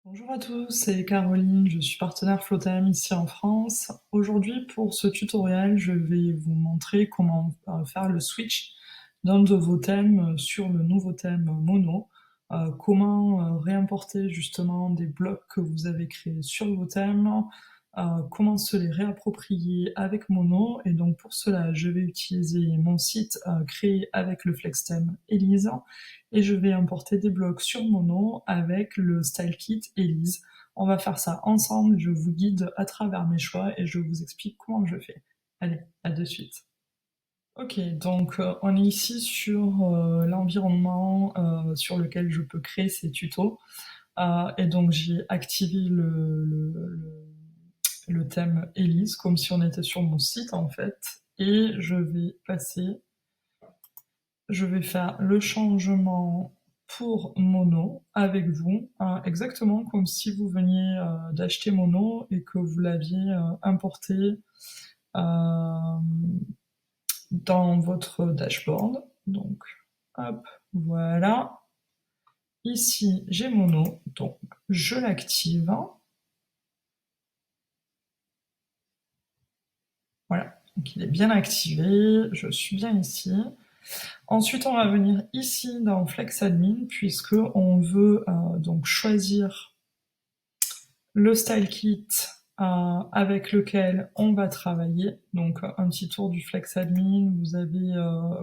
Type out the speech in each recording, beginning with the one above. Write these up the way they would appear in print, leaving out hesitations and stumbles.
Bonjour à tous, c'est Caroline, je suis partenaire Flotem ici en France. Aujourd'hui, pour ce tutoriel, je vais vous montrer comment faire le switch d'un de vos thèmes sur le nouveau thème Mono, comment réimporter justement des blocs que vous avez créés sur vos thèmes, comment se les réapproprier avec Mono. Et donc pour cela, je vais utiliser mon site créé avec le FlexTheme Elise et je vais importer des blocs sur Mono avec le style kit Elise. On va faire ça ensemble, je vous guide à travers mes choix et je vous explique comment je fais. Allez, à de suite. Ok, donc on est ici sur l'environnement sur lequel je peux créer ces tutos. Et donc j'ai activé le thème Elise comme si on était sur mon site en fait. Et je vais faire le changement pour Mono avec vous, exactement comme si vous veniez d'acheter Mono et que vous l'aviez importé euh, dans votre dashboard. Donc, hop, voilà. Ici, j'ai Mono, donc je l'active. Voilà, donc il est bien activé, je suis bien ici. Ensuite, on va venir ici dans Flex Admin puisque on veut donc choisir le style kit avec lequel on va travailler. Donc un petit tour du Flex Admin, vous avez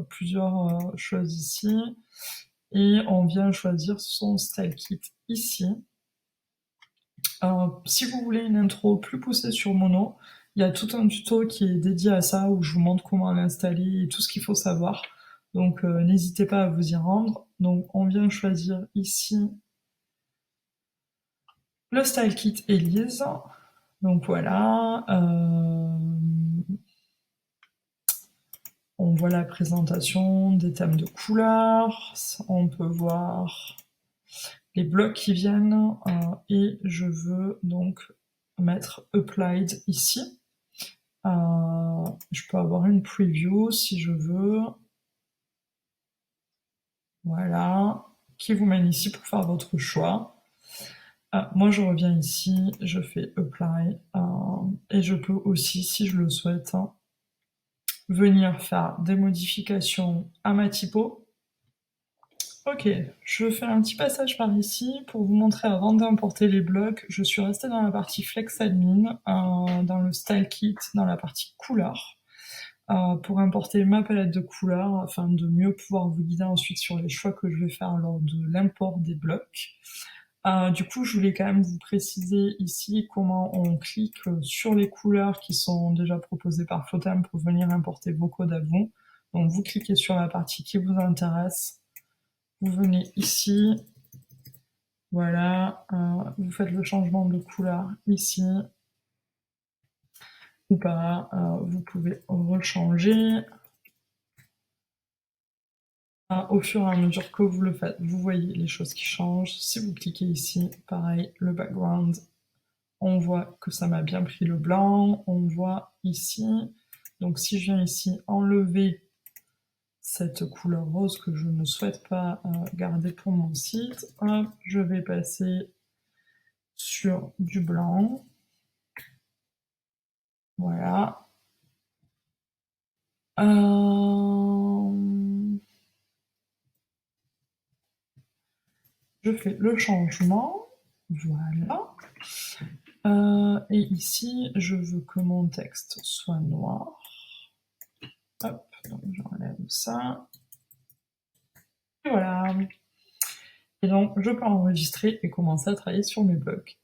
plusieurs choses ici et on vient choisir son style kit ici. Si vous voulez une intro plus poussée sur Mono, il y a tout un tuto qui est dédié à ça où je vous montre comment l'installer et tout ce qu'il faut savoir. Donc n'hésitez pas à vous y rendre. Donc on vient choisir ici le style kit Elise. Donc voilà, on voit la présentation des thèmes de couleurs, on peut voir les blocs qui viennent et je veux donc mettre Applied ici. Je peux avoir une preview si je veux. Voilà, qui vous mène ici pour faire votre choix. Moi, je reviens ici, je fais Apply, et je peux aussi, si je le souhaite, venir faire des modifications à ma typo. Ok, je fais un petit passage par ici pour vous montrer avant d'importer les blocs. Je suis restée dans la partie Flex Admin, dans le Style Kit, dans la partie couleurs, pour importer ma palette de couleurs afin de mieux pouvoir vous guider ensuite sur les choix que je vais faire lors de l'import des blocs. Du coup, je voulais quand même vous préciser ici comment on clique sur les couleurs qui sont déjà proposées par Flotem pour venir importer vos codes à vous. Donc vous cliquez sur la partie qui vous intéresse, vous venez ici, voilà, vous faites le changement de couleur ici, ou pas, vous pouvez rechanger. Au fur et à mesure que vous le faites, vous voyez les choses qui changent. Si vous cliquez ici, pareil, le background, on voit que ça m'a bien pris le blanc, on voit ici, donc si je viens ici enlever cette couleur rose que je ne souhaite pas garder pour mon site, hop, je vais passer sur du blanc, voilà. Je fais le changement, voilà. Et ici, je veux que mon texte soit noir. Hop, donc j'enlève ça. Et voilà. Et donc, je peux enregistrer et commencer à travailler sur mes blocs.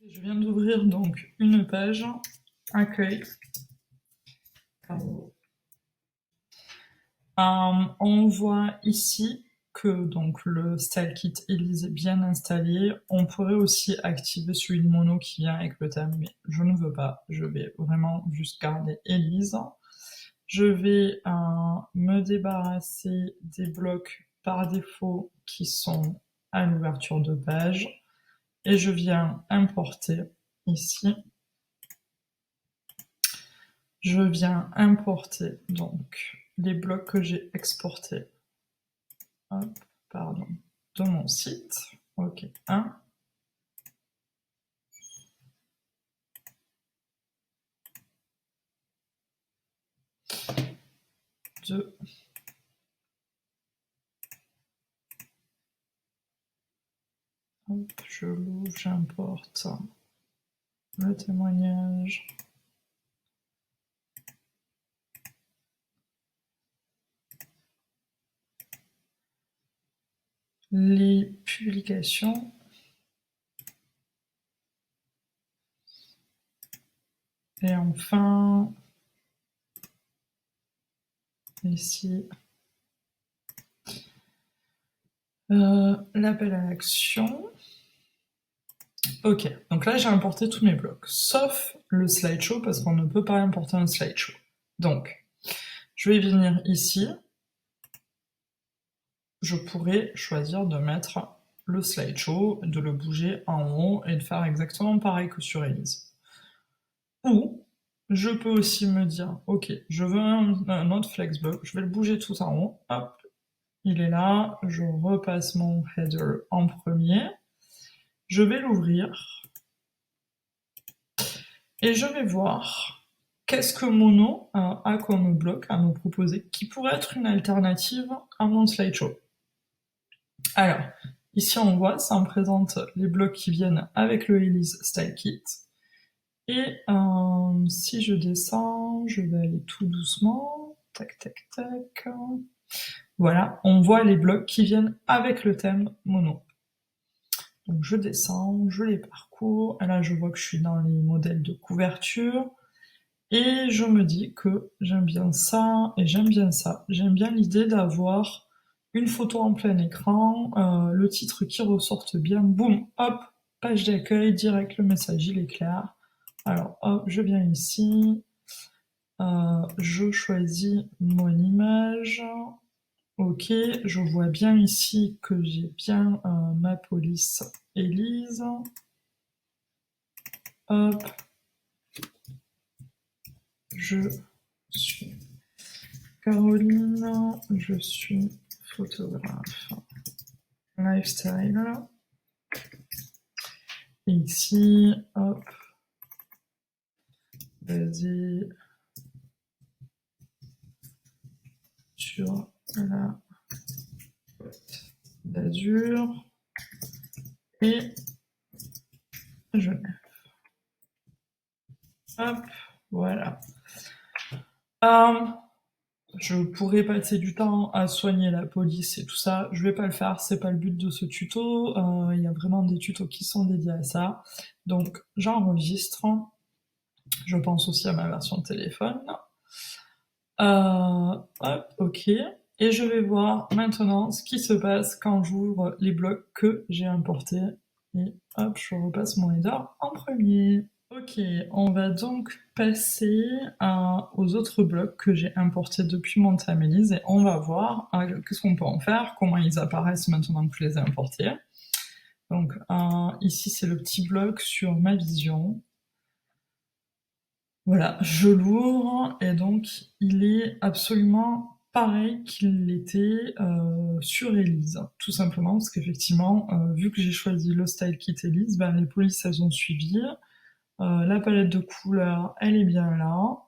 Je viens d'ouvrir donc une page accueil. On voit ici que donc le style kit Elise est bien installé. On pourrait aussi activer celui de Mono qui vient avec le thème, mais je ne veux pas. Je vais vraiment juste garder Elise. Je vais me débarrasser des blocs par défaut qui sont à l'ouverture de page et je viens importer ici. Je viens importer donc les blocs que j'ai exportés de mon site. Ok, 1. 2. Hop, je l'ouvre, j'importe le témoignage. Les publications. Et enfin, ici, l'appel à l'action. Ok, donc là j'ai importé tous mes blocs, sauf le slideshow parce qu'on ne peut pas importer un slideshow. Donc, je vais venir ici. Je pourrais choisir de mettre le slideshow, de le bouger en haut et de faire exactement pareil que sur Elise. Ou, je peux aussi me dire, ok, je veux un autre flexblock, je vais le bouger tout en haut, hop, il est là, je repasse mon header en premier, je vais l'ouvrir, et je vais voir qu'est-ce que Mono a comme bloc à me proposer, qui pourrait être une alternative à mon slideshow. Alors, ici on voit, ça me présente les blocs qui viennent avec le Elise Style Kit. Et si je descends, je vais aller tout doucement, tac tac tac. Voilà, on voit les blocs qui viennent avec le thème Mono. Donc je descends, je les parcours, et là je vois que je suis dans les modèles de couverture, et je me dis que j'aime bien ça, et j'aime bien ça. J'aime bien l'idée d'avoir une photo en plein écran, le titre qui ressorte bien, boum, hop, page d'accueil, direct le message il est clair. Alors hop, je viens ici, je choisis mon image, ok, je vois bien ici que j'ai bien ma police Elise, hop, je suis Caroline, je suis photographe lifestyle, et ici, hop, vas-y, sur la Côte d'Azur, et Genève. Hop, voilà. Je pourrais passer du temps à soigner la police et tout ça, je vais pas le faire, c'est pas le but de ce tuto, il y a vraiment des tutos qui sont dédiés à ça. Donc j'enregistre, je pense aussi à ma version de téléphone. Hop, ok. Et je vais voir maintenant ce qui se passe quand j'ouvre les blocs que j'ai importés. Et hop, je repasse mon header en premier. Ok, on va donc passer aux autres blocs que j'ai importés depuis mon thème Elise et on va voir qu'est-ce qu'on peut en faire, comment ils apparaissent maintenant que je les ai importés. Donc ici c'est le petit bloc sur ma vision. Voilà, je l'ouvre et donc il est absolument pareil qu'il l'était sur Elise, tout simplement parce qu'effectivement, vu que j'ai choisi le style kit Elise, ben, les polices elles ont suivi. La palette de couleurs, elle est bien là.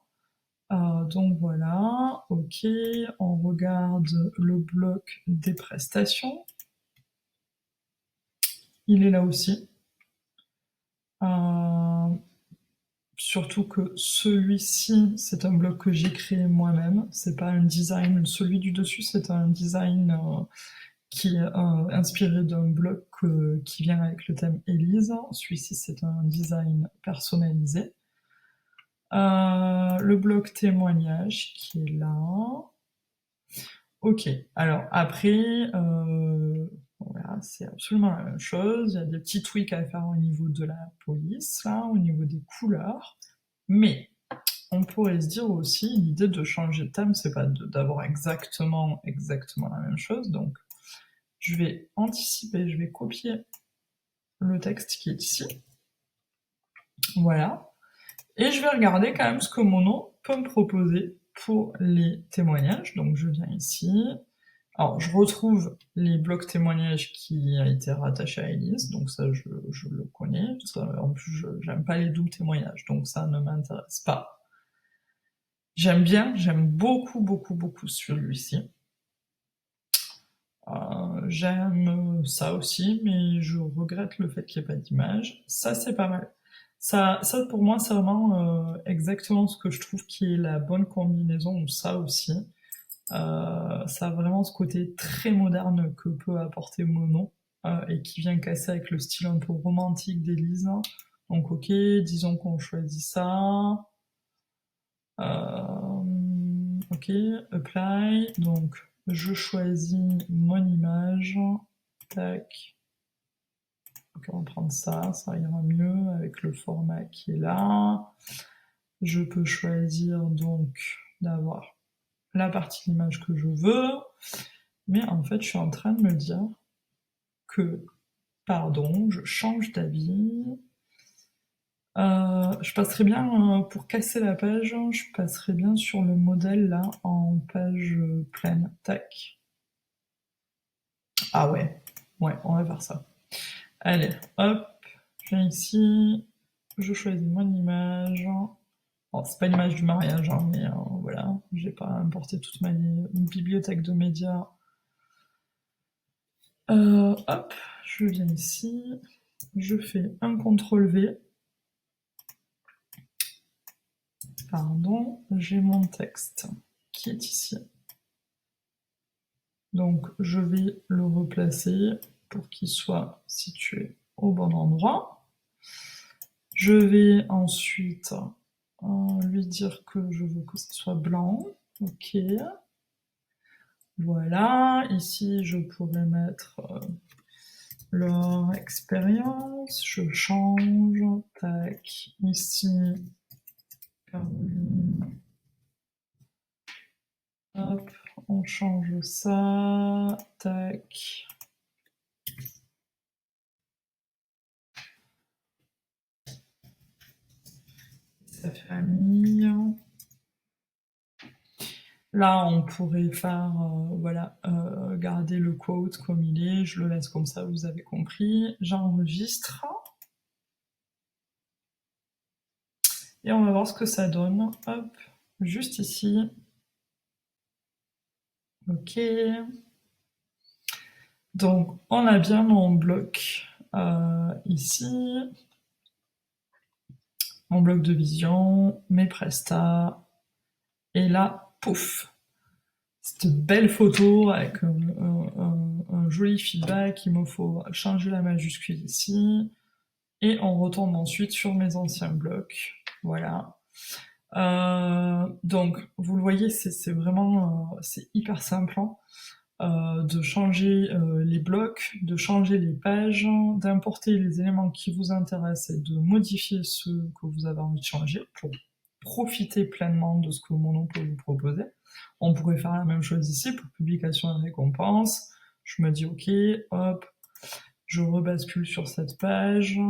Donc voilà, ok, on regarde le bloc des prestations. Il est là aussi. Surtout que celui-ci, c'est un bloc que j'ai créé moi-même. C'est pas un design. Celui du dessus, c'est un design qui est inspiré d'un bloc qui vient avec le thème Elise. Celui-ci, c'est un design personnalisé. Le bloc témoignage qui est là. Ok, alors après, voilà, c'est absolument la même chose. Il y a des petits tweaks à faire au niveau de la police, là, au niveau des couleurs. Mais on pourrait se dire aussi, l'idée de changer de thème, c'est pas d'avoir exactement la même chose. Donc, je vais anticiper, je vais copier le texte qui est ici. Voilà. Et je vais regarder quand même ce que Mono peut me proposer pour les témoignages. Donc je viens ici. Alors je retrouve les blocs témoignages qui a été rattaché à Elise, donc ça je le connais. Ça, en plus j'aime pas les doubles témoignages, donc ça ne m'intéresse pas. J'aime bien, j'aime beaucoup, beaucoup, beaucoup celui-ci. J'aime ça aussi, mais je regrette le fait qu'il n'y ait pas d'image. Ça, c'est pas mal. Ça pour moi, c'est vraiment exactement ce que je trouve qui est la bonne combinaison, ou ça aussi. Ça a vraiment ce côté très moderne que peut apporter Mono, et qui vient casser avec le style un peu romantique d'Élise. Donc ok, disons qu'on choisit ça. Ok, apply. Donc je choisis mon image. Tac. Ok, on va prendre ça, ça ira mieux avec le format qui est là. Je peux choisir donc d'avoir la partie d'image que je veux. Mais en fait, je suis en train de me dire que, pardon, je change d'avis. Je passerai bien, pour casser la page, je passerai bien sur le modèle là en page pleine. Tac. Ah ouais, ouais, on va faire ça. Allez, hop, je viens ici, je choisis mon image. Bon, c'est pas l'image du mariage, hein, mais voilà, j'ai pas importé toute ma bibliothèque de médias. Hop, je viens ici, je fais un CTRL V. Pardon, j'ai mon texte qui est ici. Donc je vais le replacer pour qu'il soit situé au bon endroit. Je vais ensuite lui dire que je veux que ce soit blanc. Ok. Voilà. Ici, je pourrais mettre leur expérience. Je change. Tac. Ici, Caroline. Hop, on change ça. Tac. Sa famille. Là, on pourrait faire, voilà, garder le quote comme il est. Je le laisse comme ça, vous avez compris. J'enregistre. Et on va voir ce que ça donne. Hop, juste ici. Ok. Donc, on a bien mon bloc ici. Mon bloc de vision, mes prestats. Et là, pouf, cette belle photo avec un joli feedback. Il me faut changer la majuscule ici. Et on retombe ensuite sur mes anciens blocs. Voilà. Donc, vous le voyez, c'est vraiment, c'est hyper simple, hein, de changer les blocs, de changer les pages, d'importer les éléments qui vous intéressent et de modifier ceux que vous avez envie de changer pour profiter pleinement de ce que Mono peut vous proposer. On pourrait faire la même chose ici pour publication et récompense. Je me dis ok, hop, je rebascule sur cette page.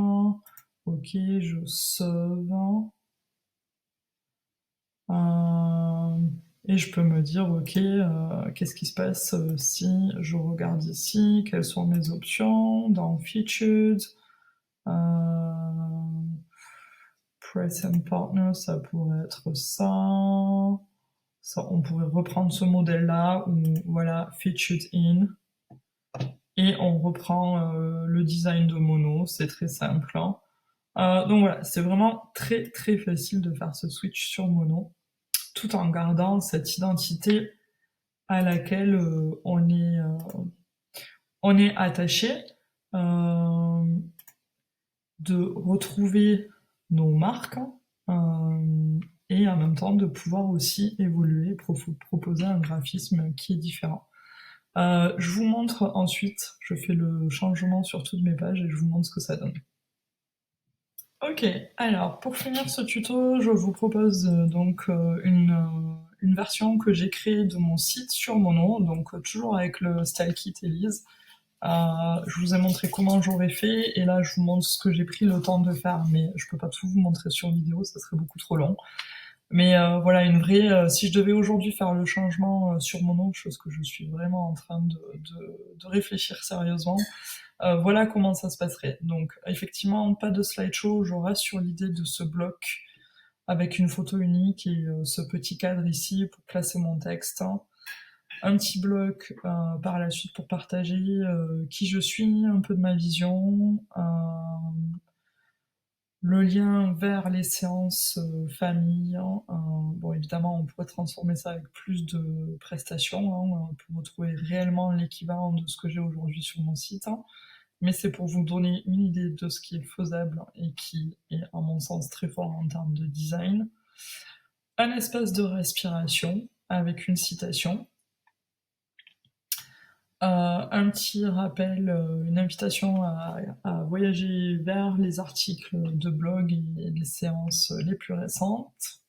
Ok, je sauve. Et je peux me dire, ok, qu'est-ce qui se passe si je regarde ici, quelles sont mes options dans Featured, Press and Partner, ça pourrait être ça. Ça, on pourrait reprendre ce modèle-là, où voilà, Featured In, et on reprend le design de Mono, c'est très simple, hein. Donc voilà, c'est vraiment très très facile de faire ce switch sur Mono, tout en gardant cette identité à laquelle on est attaché, euh, de retrouver nos marques, et en même temps de pouvoir aussi évoluer, proposer un graphisme qui est différent. Je vous montre ensuite, je fais le changement sur toutes mes pages et je vous montre ce que ça donne. Ok, alors pour finir ce tuto, je vous propose donc une version que j'ai créée de mon site sur Mono, donc toujours avec le style kit Elise. Je vous ai montré comment j'aurais fait, et là je vous montre ce que j'ai pris le temps de faire, mais je peux pas tout vous montrer sur vidéo, ça serait beaucoup trop long. Mais voilà, une vraie. Si je devais aujourd'hui faire le changement sur Mono, chose que je suis vraiment en train de réfléchir sérieusement, voilà comment ça se passerait. Donc effectivement, pas de slideshow, je reste sur l'idée de ce bloc avec une photo unique et ce petit cadre ici pour placer mon texte. Un petit bloc par la suite pour partager qui je suis, un peu de ma vision, le lien vers les séances famille. Bon, évidemment, on pourrait transformer ça avec plus de prestations pour retrouver réellement l'équivalent de ce que j'ai aujourd'hui sur mon site. Mais c'est pour vous donner une idée de ce qui est faisable et qui est, à mon sens, très fort en termes de design. Un espace de respiration avec une citation. Un petit rappel, une invitation à voyager vers les articles de blog et les séances les plus récentes.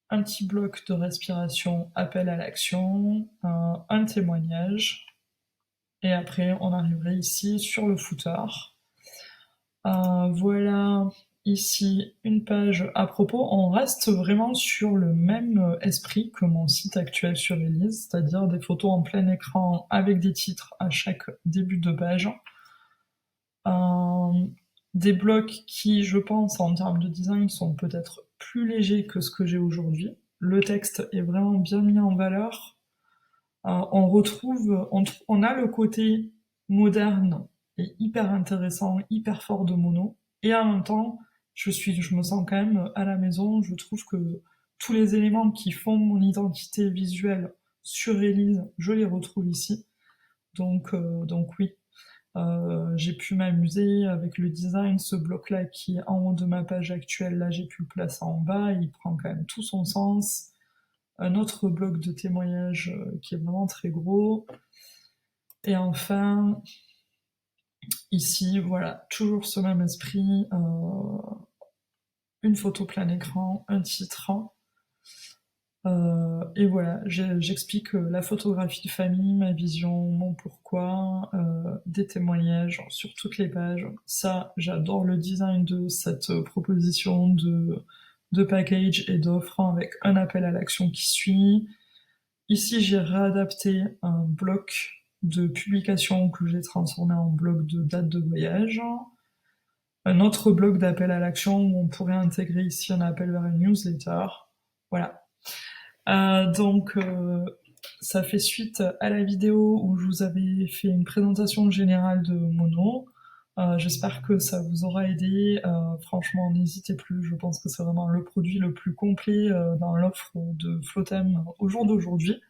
Un petit bloc de respiration, appel à l'action, un témoignage. Et après, on arriverait ici sur le footer. Voilà, ici une page à propos. On reste vraiment sur le même esprit que mon site actuel sur Elise, c'est-à-dire des photos en plein écran avec des titres à chaque début de page. Des blocs qui, je pense, en termes de design, sont peut-être plus légers que ce que j'ai aujourd'hui. Le texte est vraiment bien mis en valeur. On retrouve, on a le côté moderne et hyper intéressant, hyper fort de Mono. Et en même temps, je me sens quand même à la maison. Je trouve que tous les éléments qui font mon identité visuelle sur Elise, je les retrouve ici. Donc oui, j'ai pu m'amuser avec le design. Ce bloc-là qui est en haut de ma page actuelle, là j'ai pu le placer en bas. Il prend quand même tout son sens. Un autre bloc de témoignage qui est vraiment très gros. Et enfin, ici, voilà, toujours ce même esprit, une photo plein écran, un titre. Et voilà, j'explique la photographie de famille, ma vision, mon pourquoi, des témoignages sur toutes les pages. Ça, j'adore le design de cette proposition de package et d'offre avec un appel à l'action qui suit. Ici, j'ai réadapté un bloc de publication que j'ai transformé en bloc de date de voyage. Un autre bloc d'appel à l'action où on pourrait intégrer ici un appel vers une newsletter. Voilà. Donc, ça fait suite à la vidéo où je vous avais fait une présentation générale de Mono. J'espère que ça vous aura aidé. Franchement, n'hésitez plus. Je pense que c'est vraiment le produit le plus complet dans l'offre de Flotem au jour d'aujourd'hui.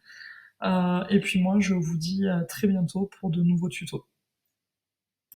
Et puis moi, je vous dis à très bientôt pour de nouveaux tutos.